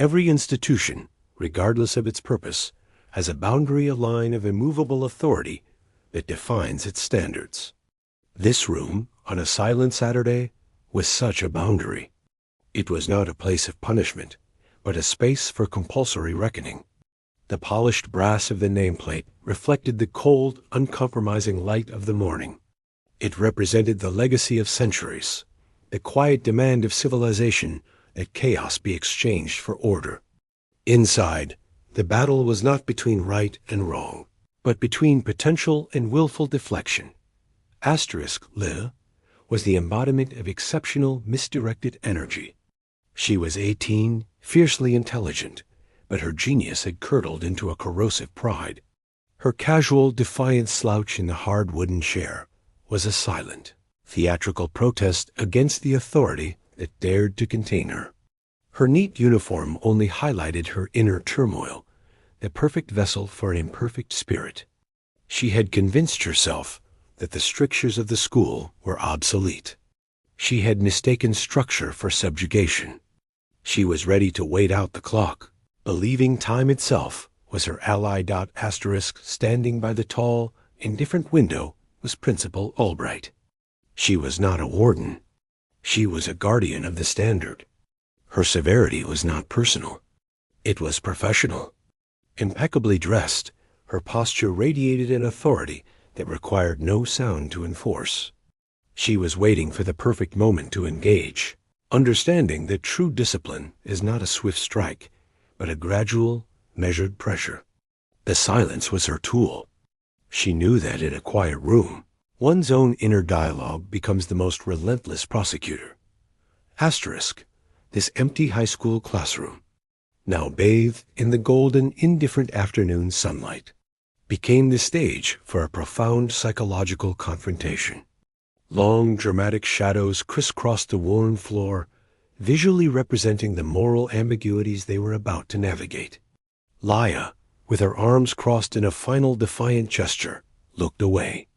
Every institution, regardless of its purpose, has a boundary, a line of immovable authority that defines its standards. This room, on a silent Saturday, was such a boundary. It was not a place of punishment, but a space for compulsory reckoning. The polished brass of the nameplate reflected the cold, uncompromising light of the morning. It represented the legacy of centuries, the quiet demand of civilization that chaos be exchanged for order. Inside, the battle was not between right and wrong, but between potential and willful deflection. *Le was the embodiment of exceptional, misdirected energy. She was 18, fiercely intelligent, but her genius had curdled into a corrosive pride. Her casual, defiant slouch in the hard wooden chair was a silent, theatrical protest against the authority that dared to contain her. Her neat uniform only highlighted her inner turmoil, the perfect vessel for an imperfect spirit. She had convinced herself that the strictures of the school were obsolete. She had mistaken structure for subjugation. She was ready to wait out the clock, believing time itself was her ally. Standing by the tall, indifferent window was Principal Albright. She was not a warden. She was a guardian of the standard. Her severity was not personal. It was professional. Impeccably dressed, her posture radiated an authority that required no sound to enforce. She was waiting for the perfect moment to engage, understanding that true discipline is not a swift strike, but a gradual, measured pressure. The silence was her tool. She knew that in a quiet room, one's own inner dialogue becomes the most relentless prosecutor. This empty high school classroom, now bathed in the golden, indifferent afternoon sunlight, became the stage for a profound psychological confrontation. Long, dramatic shadows crisscrossed the worn floor, visually representing the moral ambiguities they were about to navigate. Laia, with her arms crossed in a final defiant gesture, looked away.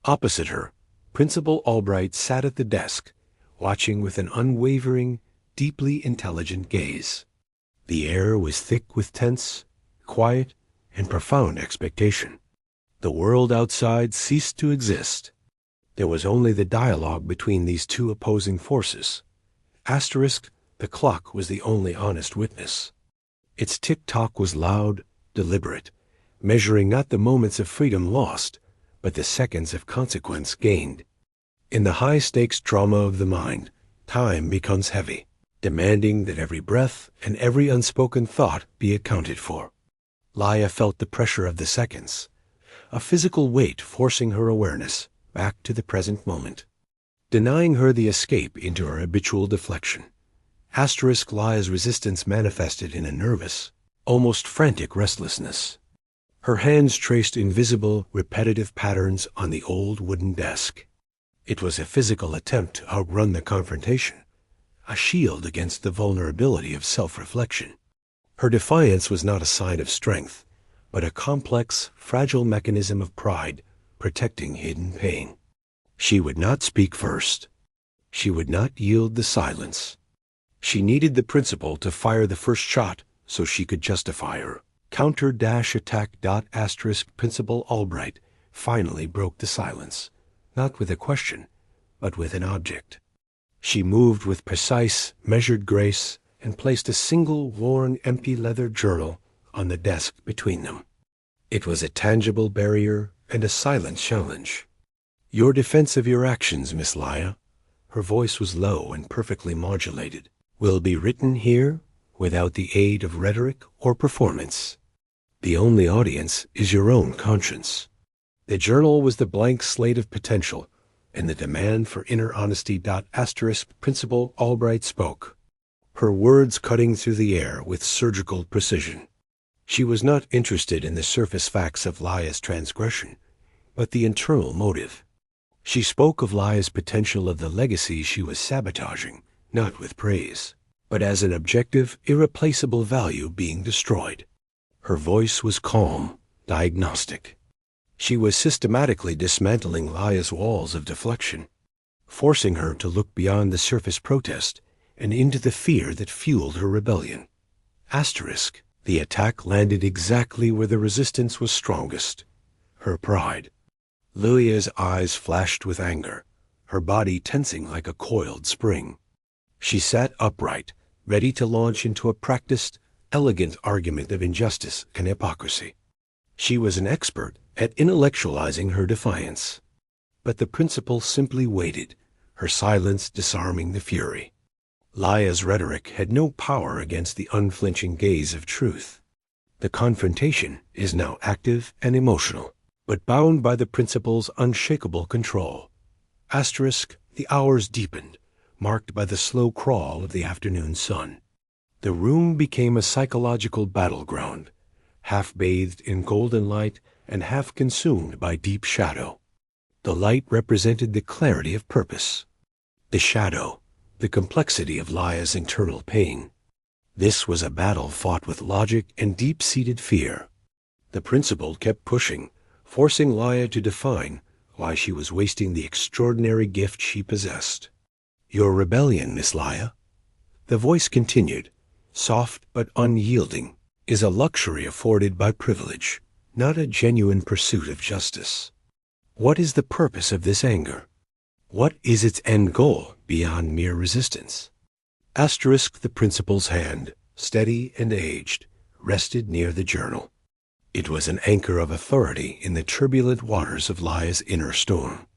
Opposite her, Principal Albright sat at the desk, watching with an unwavering, deeply intelligent gaze. The air was thick with tense, quiet, and profound expectation. The world outside ceased to exist. There was only the dialogue between these two opposing forces. The clock was the only honest witness. Its tick-tock was loud, deliberate, measuring not the moments of freedom lost, but the seconds of consequence gained. In the high-stakes drama of the mind, time becomes heavy, demanding that every breath and every unspoken thought be accounted for. Laia felt the pressure of the seconds, a physical weight forcing her awareness back to the present moment, denying her the escape into her habitual deflection. Laia's resistance manifested in a nervous, almost frantic restlessness. Her hands traced invisible, repetitive patterns on the old wooden desk. It was a physical attempt to outrun the confrontation, a shield against the vulnerability of self-reflection. Her defiance was not a sign of strength, but a complex, fragile mechanism of pride protecting hidden pain. She would not speak first. She would not yield the silence. She needed the principal to fire the first shot so she could justify her. Counter-attack. Principal Albright finally broke the silence, not with a question, but with an object. She moved with precise, measured grace and placed a single worn, empty leather journal on the desk between them. It was a tangible barrier and a silent challenge. "Your defense of your actions, Miss Laia," her voice was low and perfectly modulated, "will be written here without the aid of rhetoric or performance. The only audience is your own conscience." The journal was the blank slate of potential, and the demand for inner honesty. Principal Albright spoke, her words cutting through the air with surgical precision. She was not interested in the surface facts of Laia's transgression, but the internal motive. She spoke of Laia's potential, of the legacy she was sabotaging, not with praise, but as an objective, irreplaceable value being destroyed. Her voice was calm, diagnostic. She was systematically dismantling Laia's walls of deflection, forcing her to look beyond the surface protest and into the fear that fueled her rebellion. Asterisk, the attack landed exactly where the resistance was strongest. Her pride. Lia's eyes flashed with anger, her body tensing like a coiled spring. She sat upright, ready to launch into a practiced, elegant argument of injustice and hypocrisy. She was an expert at intellectualizing her defiance. But the principal simply waited, her silence disarming the fury. Lia's rhetoric had no power against the unflinching gaze of truth. The confrontation is now active and emotional, but bound by the principal's unshakable control. Asterisk, the hours deepened, marked by the slow crawl of the afternoon sun. The room became a psychological battleground, half bathed in golden light and half consumed by deep shadow. The light represented the clarity of purpose. The shadow, the complexity of Lia's internal pain. This was a battle fought with logic and deep-seated fear. The principal kept pushing, forcing Lia to define why she was wasting the extraordinary gift she possessed. "Your rebellion, Miss Lia," the voice continued, soft but unyielding, "is a luxury afforded by privilege, not a genuine pursuit of justice. What is the purpose of this anger? What is its end goal beyond mere resistance?" Asterisk, the principal's hand, steady and aged, rested near the journal. It was an anchor of authority in the turbulent waters of Lia's inner storm.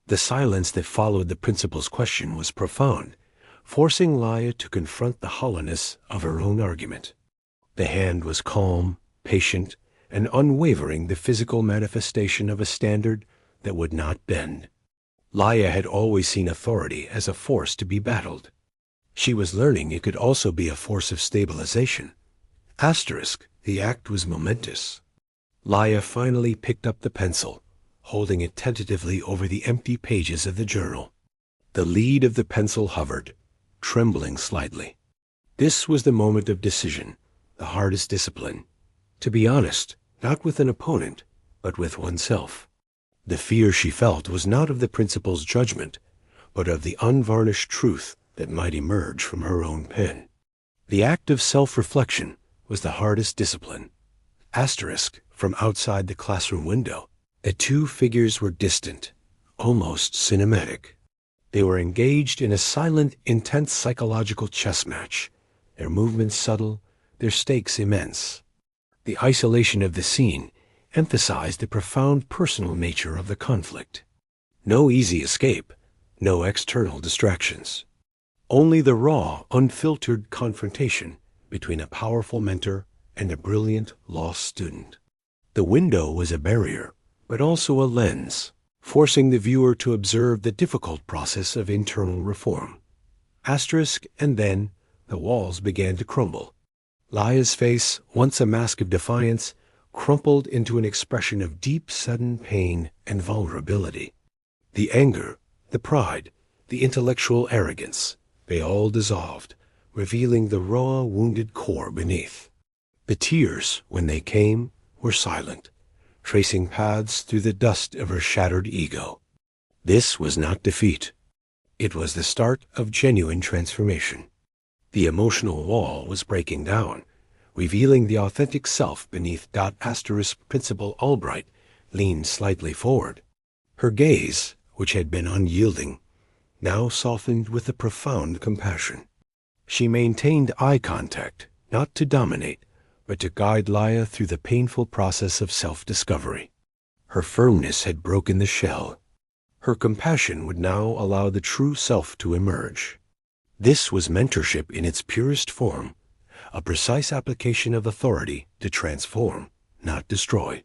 The silence that followed the principal's question was profound, forcing Lia to confront the hollowness of her own argument. The hand was calm, patient, and unwavering, the physical manifestation of a standard that would not bend. Lia had always seen authority as a force to be battled. She was learning it could also be a force of stabilization. Asterisk, the act was momentous. Lia finally picked up the pencil, holding it tentatively over the empty pages of the journal. The lead of the pencil hovered, trembling slightly. This was the moment of decision, the hardest discipline. To be honest, not with an opponent, but with oneself. The fear she felt was not of the principal's judgment, but of the unvarnished truth that might emerge from her own pen. The act of self-reflection was the hardest discipline. Asterisk, from outside the classroom window, the two figures were distant, almost cinematic. They were engaged in a silent, intense psychological chess match, their movements subtle, their stakes immense. The isolation of the scene emphasized the profound personal nature of the conflict. No easy escape, no external distractions. Only the raw, unfiltered confrontation between a powerful mentor and a brilliant lost student. The window was a barrier, but also a lens, forcing the viewer to observe the difficult process of internal reform. Asterisk, and then the walls began to crumble. Lia's face, once a mask of defiance, crumpled into an expression of deep, sudden pain and vulnerability. The anger, the pride, the intellectual arrogance, they all dissolved, revealing the raw, wounded core beneath. The tears, when they came, were silent, tracing paths through the dust of her shattered ego. This was not defeat. It was the start of genuine transformation. The emotional wall was breaking down, revealing the authentic self beneath. Asterisk, Principal Albright leaned slightly forward. Her gaze, which had been unyielding, now softened with a profound compassion. She maintained eye contact, not to dominate, but to guide Lia through the painful process of self-discovery. Her firmness had broken the shell. Her compassion would now allow the true self to emerge. This was mentorship in its purest form, a precise application of authority to transform, not destroy.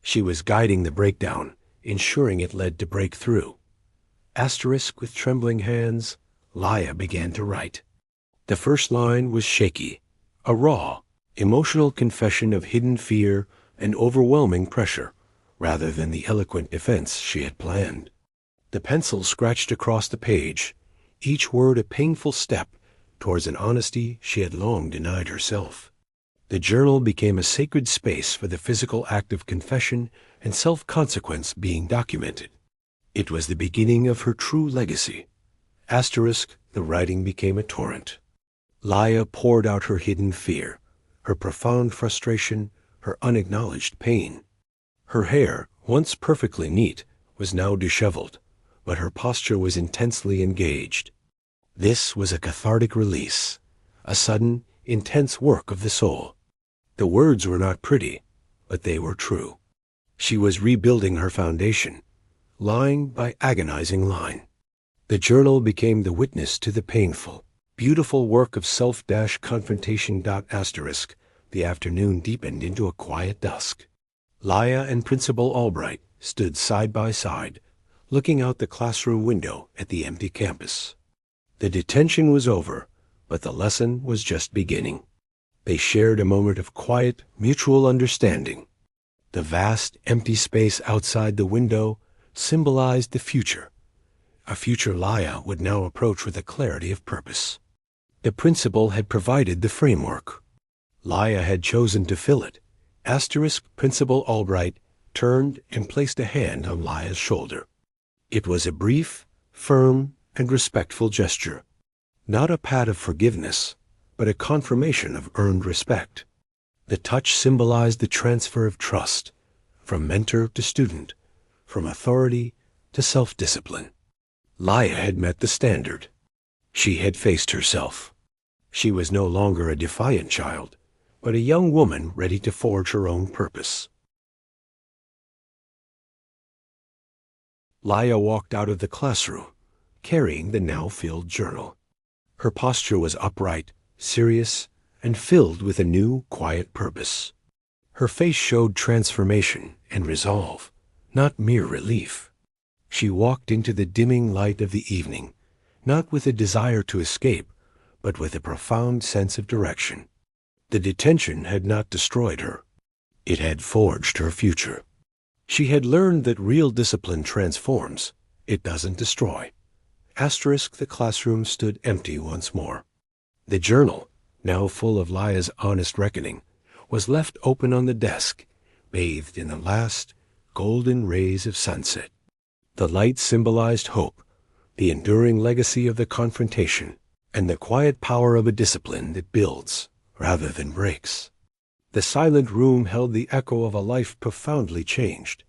She was guiding the breakdown, ensuring it led to breakthrough. Asterisk, with trembling hands, Lia began to write. The first line was shaky, a raw, emotional confession of hidden fear and overwhelming pressure, rather than the eloquent defense she had planned. The pencil scratched across the page, each word a painful step towards an honesty she had long denied herself. The journal became a sacred space for the physical act of confession and self-consequence being documented. It was the beginning of her true legacy. Asterisk, the writing became a torrent. Lia poured out her hidden fear, her profound frustration, her unacknowledged pain. Her hair, once perfectly neat, was now disheveled, but her posture was intensely engaged. This was a cathartic release, a sudden, intense work of the soul. The words were not pretty, but they were true. She was rebuilding her foundation, line by agonizing line. The journal became the witness to the painful, beautiful work of self-confrontation. The afternoon deepened into a quiet dusk. Laia and Principal Albright stood side by side, looking out the classroom window at the empty campus. The detention was over, but the lesson was just beginning. They shared a moment of quiet, mutual understanding. The vast, empty space outside the window symbolized the future, a future Laia would now approach with a clarity of purpose. The principal had provided the framework. Laia had chosen to fill it. Principal Albright turned and placed a hand on Laia's shoulder. It was a brief, firm, and respectful gesture. Not a pat of forgiveness, but a confirmation of earned respect. The touch symbolized the transfer of trust, from mentor to student, from authority to self-discipline. Laia had met the standard. She had faced herself. She was no longer a defiant child, but a young woman ready to forge her own purpose. Laia walked out of the classroom, carrying the now-filled journal. Her posture was upright, serious, and filled with a new, quiet purpose. Her face showed transformation and resolve, not mere relief. She walked into the dimming light of the evening, not with a desire to escape, but with a profound sense of direction. The detention had not destroyed her. It had forged her future. She had learned that real discipline transforms. It doesn't destroy. The classroom stood empty once more. The journal, now full of Laia's honest reckoning, was left open on the desk, bathed in the last golden rays of sunset. The light symbolized hope, the enduring legacy of the confrontation, and the quiet power of a discipline that builds rather than breaks. The silent room held the echo of a life profoundly changed,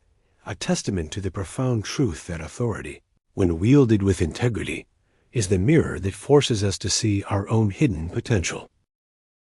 a testament to the profound truth that authority, when wielded with integrity, is the mirror that forces us to see our own hidden potential.